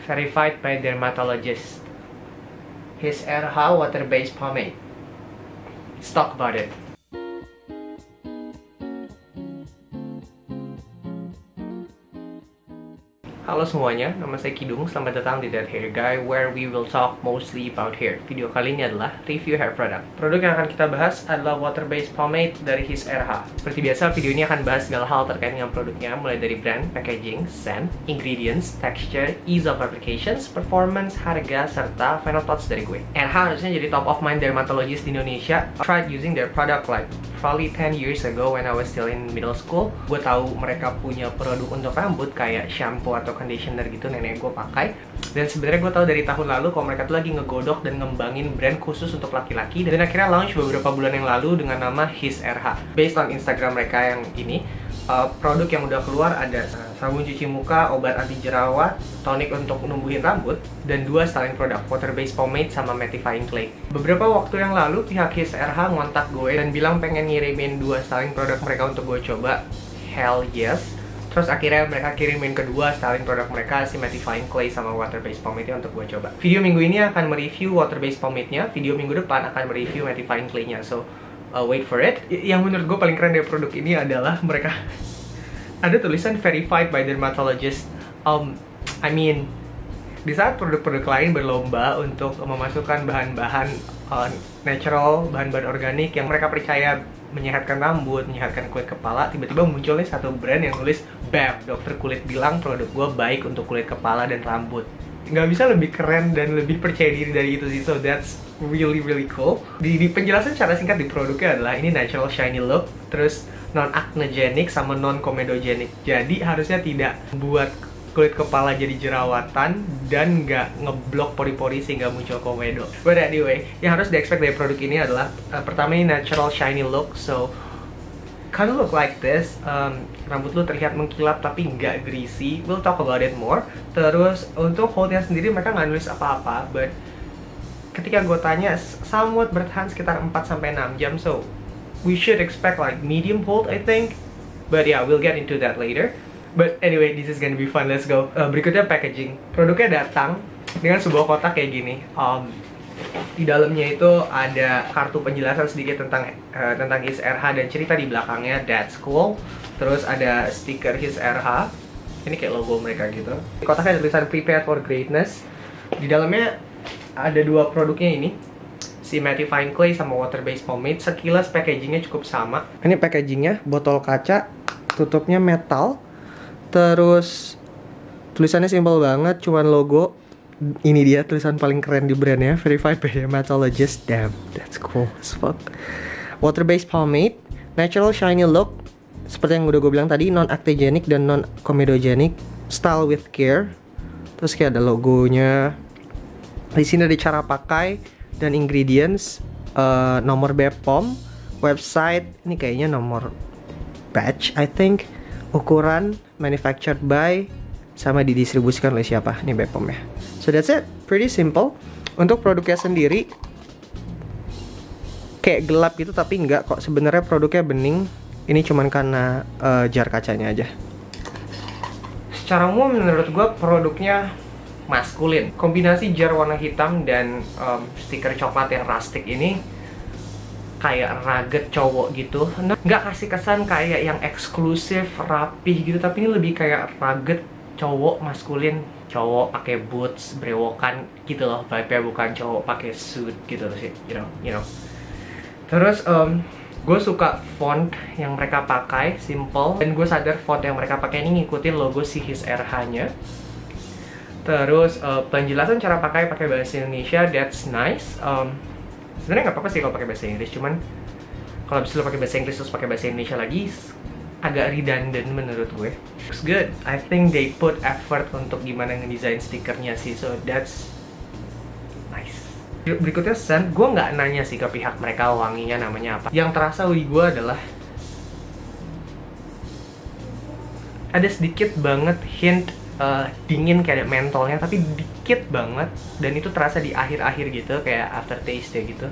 verified by dermatologist. His RH water-based pomade. Let's talk about it. Halo semuanya, nama saya Kidung. Selamat datang di That Hair Guy, where we will talk mostly about hair. Video kali ini adalah review hair product. Produk yang akan kita bahas adalah water-based pomade dari His RH. Seperti biasa, video ini akan bahas segala hal terkait dengan produknya, mulai dari brand, packaging, scent, ingredients, texture, ease of applications, performance, harga, serta final thoughts dari gue. RH harusnya jadi top of mind dermatologist di Indonesia. I tried using their product like probably 10 years ago when I was still in middle school. Gue tahu mereka punya produk untuk rambut kayak shampoo atau conditioner gitu, nenek gue pakai. Dan sebenarnya gue tahu dari tahun lalu kalau mereka tuh lagi ngegodok dan ngembangin brand khusus untuk laki-laki, dan akhirnya launch beberapa bulan yang lalu dengan nama His RH. Based on Instagram mereka yang ini, produk yang udah keluar ada sabun cuci muka, obat anti jerawat, tonik untuk numbuhin rambut, dan 2 styling produk, water based pomade sama mattifying clay. Beberapa waktu yang lalu pihak His RH ngontak gue dan bilang pengen ngirimin 2 styling produk mereka untuk gue coba. Hell yes. Terus akhirnya mereka kirimin kedua styling produk mereka, si mattifying clay sama water based pomade-nya untuk gue coba. Video minggu ini akan mereview water based pomade-nya, video minggu depan akan mereview mattifying clay-nya. So wait for it. Yang menurut gue paling keren dari produk ini adalah mereka ada tulisan verified by dermatologist. I mean, di saat produk-produk lain berlomba untuk memasukkan bahan-bahan natural, bahan-bahan organik yang mereka percaya menyehatkan rambut, menyehatkan kulit kepala, tiba-tiba munculnya satu brand yang nulis BAB, dokter kulit bilang produk gue baik untuk kulit kepala dan rambut. Nggak bisa lebih keren dan lebih percaya diri dari itu sih, so that's really cool. Di penjelasan secara singkat di produknya adalah ini natural shiny look, terus non-acnegenic sama non-comedogenic. Jadi harusnya tidak buat kulit kepala jadi jerawatan dan nggak ngeblok pori-pori sehingga muncul komedo. But anyway, yang harus di-expect dari produk ini adalah pertama ini natural shiny look, so kind of look like this. Rambut lu terlihat mengkilap tapi nggak greasy. We'll talk about it more. Terus untuk holdnya sendiri mereka nggak nulis apa-apa, but ketika gue tanya, somewhat bertahan sekitar 4-6 jam, so we should expect like medium hold I think. But yeah, we'll get into that later. But anyway, this is gonna be fun, let's go. Berikutnya packaging. Produknya datang dengan sebuah kotak kayak gini. Di dalamnya itu ada kartu penjelasan sedikit tentang His RH dan cerita di belakangnya, that's cool. Terus ada stiker His RH. Ini kayak logo mereka gitu. Di kotaknya ada tulisan Prepare for Greatness. Di dalamnya ada 2 produknya ini, si mattifying clay sama water based pomade. Sekilas packagingnya cukup sama. Ini packagingnya, botol kaca, tutupnya metal. Terus tulisannya simpel banget, cuman logo. Ini dia tulisan paling keren di brandnya, verified by dermatologist. Damn, that's cool as fuck. Water based pomade, natural shiny look, seperti yang udah gue bilang tadi, non-actogenic dan non-comedogenic, style with care. Terus kayak ada logonya. Di sini ada cara pakai dan ingredients, nomor BPOM, website, ini kayaknya nomor batch I think, ukuran, manufactured by, sama didistribusikan oleh siapa, ini BPOM ya. So that's it, pretty simple. Untuk produknya sendiri kayak gelap gitu, tapi enggak kok, sebenarnya produknya bening. Ini cuman karena jar kacanya aja. Secara umum menurut gue produknya maskulin. Kombinasi jar warna hitam dan stiker coklat yang rustic ini kayak rugged cowok gitu. Nggak kasih kesan kayak yang eksklusif, rapih gitu, tapi ini lebih kayak rugged cowok, maskulin. Cowok pakai boots, brewokan gitu loh vibe-nya, bukan cowok pakai suit gitu loh sih, you know. Terus gue suka font yang mereka pakai, simple, dan gue sadar font yang mereka pakai ini ngikutin logo si His RH-nya. Terus penjelasan cara pakai bahasa Indonesia, that's nice. Sebenarnya nggak apa-apa sih kalau pakai bahasa Inggris, cuman kalau bisa lo pakai bahasa Inggris terus pakai bahasa Indonesia lagi agak redundant menurut gue. Looks good. I think they put effort untuk gimana ngedesain stikernya sih, so that's nice. Berikutnya scent, gue nggak nanya sih ke pihak mereka wanginya namanya apa. Yang terasa di gue adalah ada sedikit banget hint dingin kayak mentolnya, tapi dikit banget, dan itu terasa di akhir-akhir gitu, kayak aftertaste ya gitu.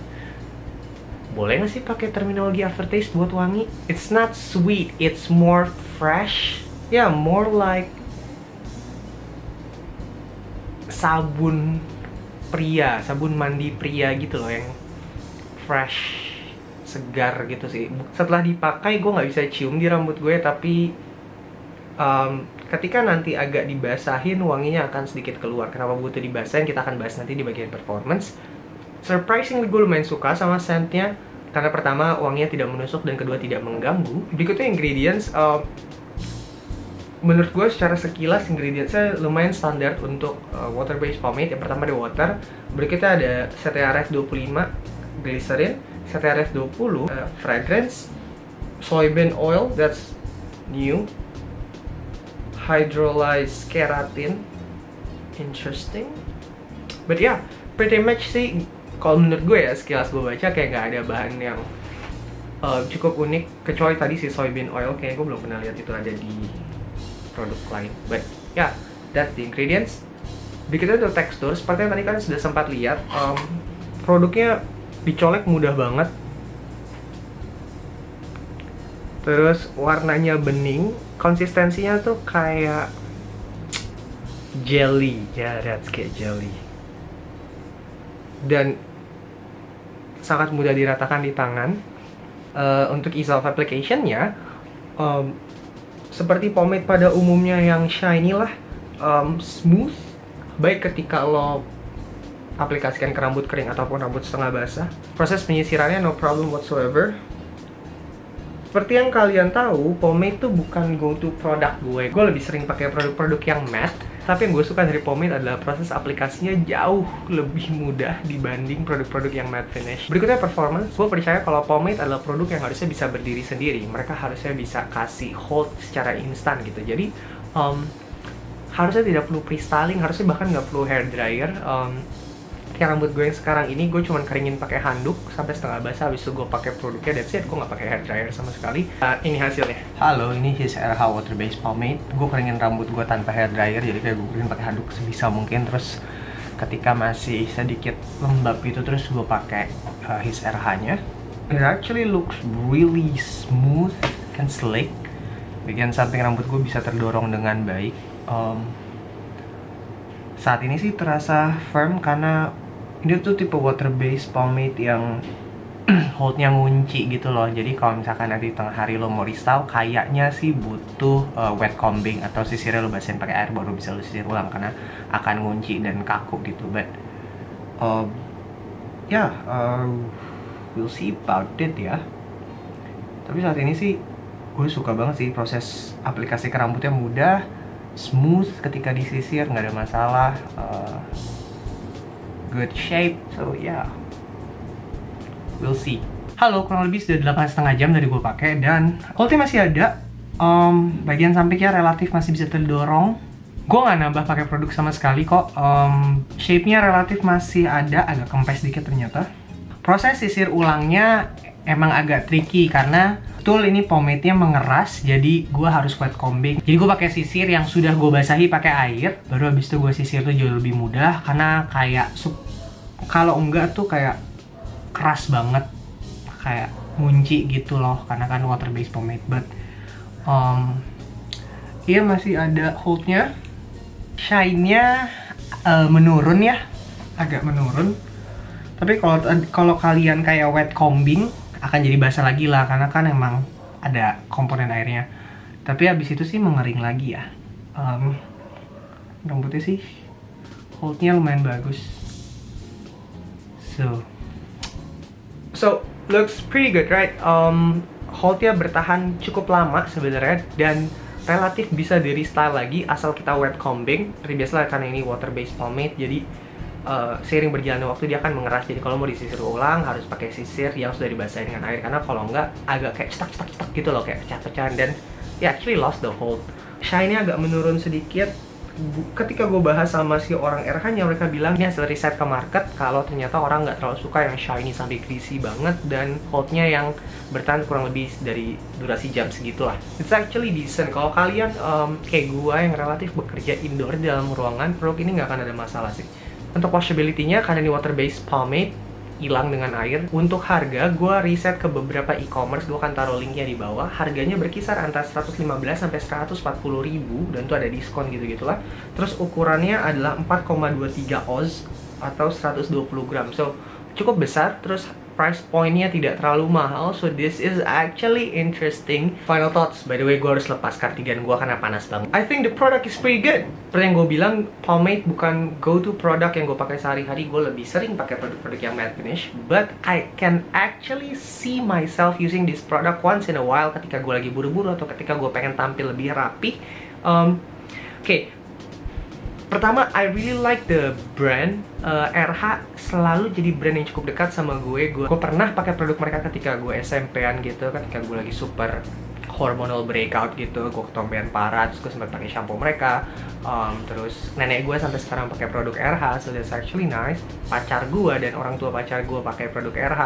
Boleh nggak sih pakai terminologi aftertaste buat wangi? It's not sweet, it's more fresh. Yeah, more like sabun pria, sabun mandi pria gitu loh, yang fresh, segar gitu sih. Setelah dipakai gue nggak bisa cium di rambut gue, tapi ketika nanti agak dibasahin wanginya akan sedikit keluar. Kenapa butuh dibasahin kita akan bahas nanti di bagian performance. Surprisingly gue lumayan suka sama scentnya, karena pertama wanginya tidak menusuk dan kedua tidak mengganggu. Berikutnya ingredients. Menurut gue secara sekilas ingredientsnya lumayan standar untuk water based pomade. Yang pertama ada water, berikutnya ada CTRF 25, glycerin, CTRF 20, fragrance, soybean oil, that's new, hydrolyzed keratin, interesting. But yeah, pretty much sih kalau menurut gue ya, sekilas gue baca kayak gak ada bahan yang cukup unik, kecuali tadi si soybean oil. Kayaknya gue belum pernah lihat itu ada di produk lain. But yeah, that's the ingredients. Berikutnya untuk tekstur, seperti yang tadi kan sudah sempat lihat, produknya dicolek mudah banget. Terus warnanya bening, konsistensinya tuh kayak jelly, ya, that's kayak jelly. Dan sangat mudah diratakan di tangan. Untuk ease of application-nya, seperti pomade pada umumnya yang shiny lah, smooth, baik ketika lo aplikasikan ke rambut kering ataupun rambut setengah basah. Proses penyisirannya no problem whatsoever. Seperti yang kalian tahu, pomade tuh bukan go-to produk gue. Gue lebih sering pakai produk-produk yang matte. Tapi yang gue suka dari pomade adalah proses aplikasinya jauh lebih mudah dibanding produk-produk yang matte finish. Berikutnya performance. Gue percaya kalau pomade adalah produk yang harusnya bisa berdiri sendiri. Mereka harusnya bisa kasih hold secara instan gitu. Jadi harusnya tidak perlu pre-styling, harusnya bahkan nggak perlu hair dryer. Kayak rambut gue yang sekarang ini, gue cuma keringin pakai handuk sampai setengah basah, habis itu gue pakai produknya, that's it. Gue nggak pakai hair dryer sama sekali. Ini hasilnya. Halo, ini His RH Water Based Pomade. Gue keringin rambut gue tanpa hair dryer, jadi kayak gue keringin pakai handuk sebisa mungkin. Terus ketika masih sedikit lembab itu, terus gue pakai His RH-nya. It actually looks really smooth and slick. Bagian samping rambut gue bisa terdorong dengan baik. Saat ini sih terasa firm karena ini tuh tipe water based pomade yang holdnya ngunci gitu loh. Jadi kalau misalkan nanti di tengah hari lo mau restyle, kayaknya sih butuh wet combing atau sisirnya lo basahin pakai air baru bisa lo sisir ulang, karena akan ngunci dan kaku gitu. But we'll see about it ya. Tapi saat ini sih gue suka banget sih, proses aplikasi ke rambutnya mudah, smooth ketika disisir, nggak ada masalah, good shape, so yeah, we'll see. Halo, kurang lebih sudah 8,5 jam dari gue pakai dan holdnya masih ada. Bagian sampingnya relatif masih bisa terdorong. Gue nggak nambah pakai produk sama sekali kok. Shape-nya relatif masih ada, agak kempes dikit ternyata. Proses sisir ulangnya emang agak tricky karena betul ini pomade-nya mengeras, jadi gue harus wet combing. Jadi gue pakai sisir yang sudah gue basahi pakai air, baru habis itu gue sisir tuh jauh lebih mudah, karena kayak kalau enggak tuh kayak keras banget, kayak ngunci gitu loh, karena kan water based pomade. But iya masih ada hold-nya, shine-nya menurun ya, agak menurun. Tapi kalau kalian kayak wet combing akan jadi basah lagi lah, karena kan emang ada komponen airnya. Tapi habis itu sih mengering lagi ya. Rambutnya sih holdnya lumayan bagus. So looks pretty good, right? Holdnya bertahan cukup lama sebenarnya dan relatif bisa di restyle lagi asal kita wet combing. Seperti biasa karena ini water based pomade, jadi seiring berjalannya waktu dia akan mengeras. Jadi kalau mau disisir ulang harus pakai sisir yang sudah dibasahi dengan air, karena kalau enggak agak kayak cetak gitu loh, kayak pecah-pecahan, dan actually lost the hold. Shine-nya agak menurun sedikit. Ketika gue bahas sama si orang RH-nya, mereka bilang ini hasil riset ke market kalau ternyata orang nggak terlalu suka yang shiny sampai greasy banget dan hold-nya yang bertahan kurang lebih dari durasi jam segitulah. It's actually decent. Kalau kalian kayak gue yang relatif bekerja indoor di dalam ruangan, produk ini nggak akan ada masalah sih. Untuk washability-nya, karena ini water based pomade, hilang dengan air. Untuk harga, gue riset ke beberapa e-commerce, gue akan taruh linknya di bawah. Harganya berkisar antara 115 sampai 140 ribu, dan tuh ada diskon gitu-gitulah. Terus ukurannya adalah 4,23 oz atau 120 gram, so cukup besar. Terus price point-nya tidak terlalu mahal, so this is actually interesting. Final thoughts, by the way, gue harus lepas kardigan gue karena panas banget. I think the product is pretty good. Seperti yang gue bilang, pomade bukan go-to product yang gue pakai sehari-hari. Gue lebih sering pakai produk-produk yang matte finish, but I can actually see myself using this product once in a while ketika gue lagi buru-buru atau ketika gue pengen tampil lebih rapi. Oke. Pertama, I really like the brand. RH selalu jadi brand yang cukup dekat sama gue. Gue pernah pakai produk mereka ketika gue SMP-an gitu, ketika gue lagi super hormonal breakout gitu, gue ketombean parah, terus gue sempat pakai shampoo mereka. Terus nenek gue sampai sekarang pakai produk RH, so that's actually nice. Pacar gue dan orang tua pacar gue pakai produk RH.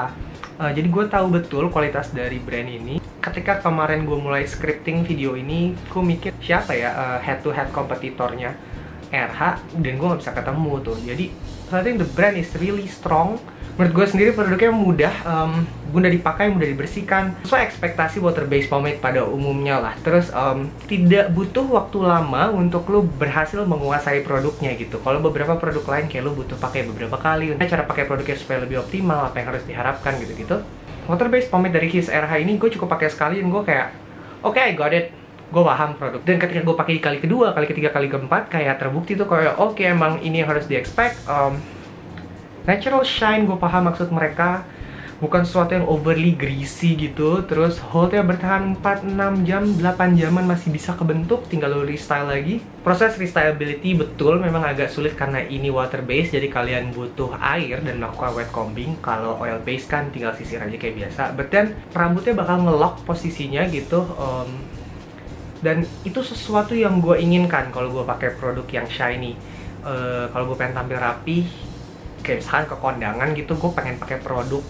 Jadi gue tahu betul kualitas dari brand ini. Ketika kemarin gue mulai scripting video ini, gue mikir siapa ya head-to-head kompetitornya RH, dan gue nggak bisa ketemu tuh. Jadi I think the brand is really strong. Menurut gue sendiri produknya mudah, mudah dipakai, mudah dibersihkan, sesuai ekspektasi water based pomade pada umumnya lah. Terus tidak butuh waktu lama untuk lo berhasil menguasai produknya gitu. Kalau beberapa produk lain kayak lo butuh pakai beberapa kali. Cara pakai produknya supaya lebih optimal, apa yang harus diharapkan gitu-gitu. Water based pomade dari His RH ini gue cukup pakai sekali dan gue kayak oke, I got it. Gue paham produk. Dan ketika gue pakai di kali kedua, kali ketiga, kali keempat, kayak terbukti tuh kayak oke, emang ini yang harus di-expect. Natural shine, gue paham maksud mereka. Bukan sesuatu yang overly greasy gitu. Terus holdnya bertahan 4, 6 jam, 8 jaman masih bisa kebentuk, tinggal lo restyle lagi. Proses restylability betul memang agak sulit karena ini water based, jadi kalian butuh air dan melakukan wet combing. Kalau oil based kan tinggal sisir aja kayak biasa. But then rambutnya bakal ngelock posisinya gitu. Dan itu sesuatu yang gue inginkan kalau gue pakai produk yang shiny. Kalau gue pengen tampil rapi, kayak misalkan ke kondangan gitu, gue pengen pakai produk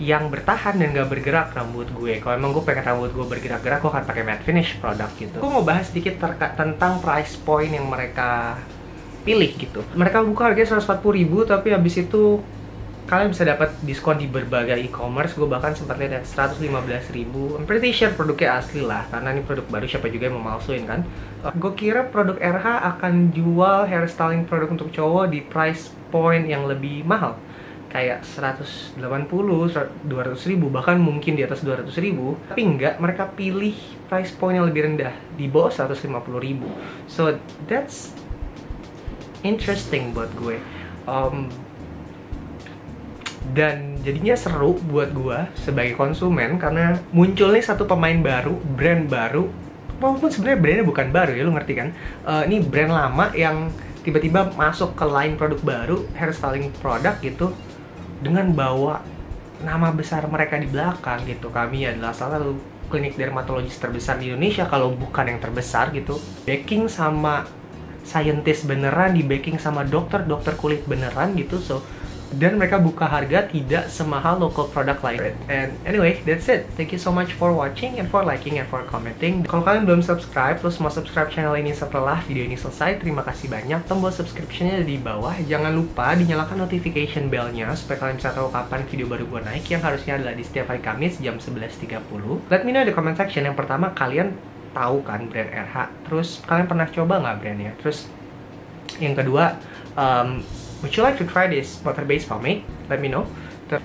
yang bertahan dan gak bergerak rambut gue. Kalau emang gue pengen rambut gue bergerak-gerak, gue akan pakai matte finish produk gitu. Gue mau bahas sedikit tentang price point yang mereka pilih gitu. Mereka buka harganya 140.000, tapi habis itu kalian bisa dapat diskon di berbagai e-commerce. Gue bahkan sempat lihat 115.000. I'm pretty sure produknya asli lah, karena ini produk baru, siapa juga yang mau malsuin kan. Gue kira produk RH akan jual hairstyling produk untuk cowok di price point yang lebih mahal, kayak 180, 200.000, bahkan mungkin di atas 200.000. Tapi enggak, mereka pilih price point yang lebih rendah, di bawah 150.000. So that's interesting buat gue. Dan jadinya seru buat gue sebagai konsumen karena muncul nih satu pemain baru, brand baru. Walaupun sebenarnya brandnya bukan baru ya, lu ngerti kan? Ini brand lama yang tiba-tiba masuk ke line produk baru, hairstyling produk gitu, dengan bawa nama besar mereka di belakang gitu. Kami adalah salah satu klinik dermatologis terbesar di Indonesia, kalau bukan yang terbesar gitu. Backing sama scientist beneran, di backing sama dokter kulit beneran gitu. So dan mereka buka harga tidak semahal local product lain. And anyway, that's it. Thank you so much for watching and for liking and for commenting. Kalau kalian belum subscribe, terus mau subscribe channel ini setelah video ini selesai, terima kasih banyak. Tombol subscription-nya ada di bawah. Jangan lupa dinyalakan notification bell-nya supaya kalian bisa tahu kapan video baru gue naik, yang harusnya adalah di setiap hari Kamis jam 11.30. Let me know di comment section. Yang pertama, kalian tahu kan brand RH? Terus kalian pernah coba nggak brandnya? Terus yang kedua, would you like to try this water-based pomade? Let me know.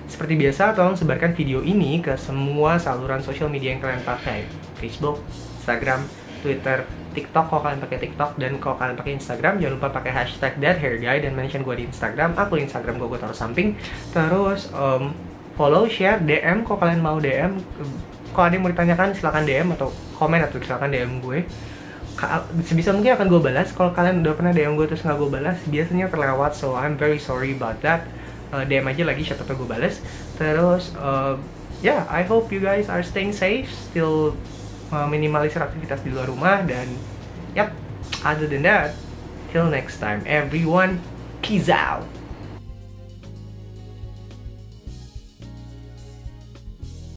Seperti biasa, tolong sebarkan video ini ke semua saluran sosial media yang kalian pakai. Facebook, Instagram, Twitter, TikTok kalau kalian pakai TikTok. Dan kalau kalian pakai Instagram, jangan lupa pakai hashtag #thathairguy dan mention gue di Instagram. Aku di Instagram gue taruh samping. Terus follow, share, DM kalau kalian mau DM. Kalau ada yang mau ditanyakan silahkan DM atau komen, atau silahkan DM gue. Sebisa mungkin akan gue balas. Kalau kalian udah pernah DM gue terus nggak gue balas, biasanya terlewat, so I'm very sorry about that. DM aja lagi, siapa tau gue balas. Terus yeah, I hope you guys are staying safe, still minimalisir aktivitas di luar rumah. Dan yep, other than that, till next time everyone, peace out.